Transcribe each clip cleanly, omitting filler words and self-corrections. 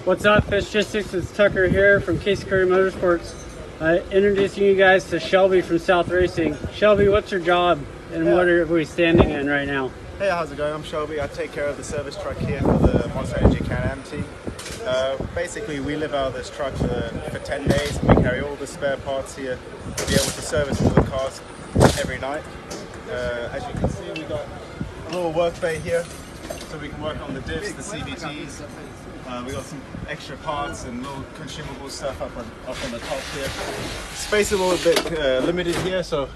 What's up, Fishgistics? It's Tucker here from Casey Curry Motorsports. Introducing you guys to Shelby from South Racing. Shelby, what's your job and what are we standing in right now? Hey, how's it going? I'm Shelby. I take care of the service truck here for the Monster Energy Can-Am team. Basically, we live out of this truck for 10 days and we carry all the spare parts here to be able to service all the cars every night. As you can see, we got a little work bay here so we can work on the diffs, the CVTs. We got some extra parts and little consumable stuff up on the top here. Space is a little bit limited here, so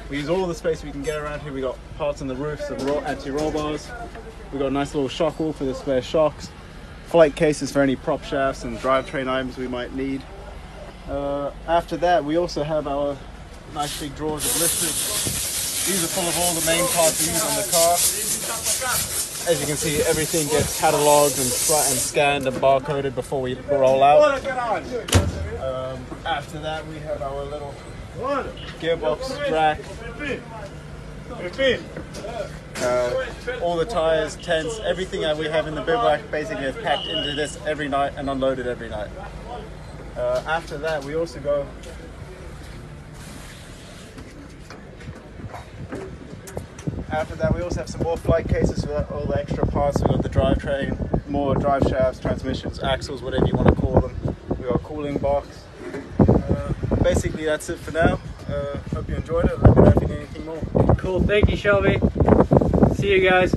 we use all the space we can get around here. We got parts on the roofs, some anti-roll bars. We got a nice little shock wall for the spare shocks. Flight cases for any prop shafts and drivetrain items we might need. After that, we also have our nice big drawers of listers. These are full of all the main parts we use on the car. As you can see, everything gets catalogued and scanned and barcoded before we roll out. After that, we have our little gearbox rack. All the tires, tents, everything that we have in the bivouac basically is packed into this every night and unloaded every night. After that, we also go have some more flight cases for all the extra parts. We've got the drivetrain, more drive shafts, transmissions, axles, whatever you want to call them. We've got a cooling box. Basically, that's it for now. Hope you enjoyed it. Let me know if you need anything more. Cool. Thank you, Shelby. See you guys.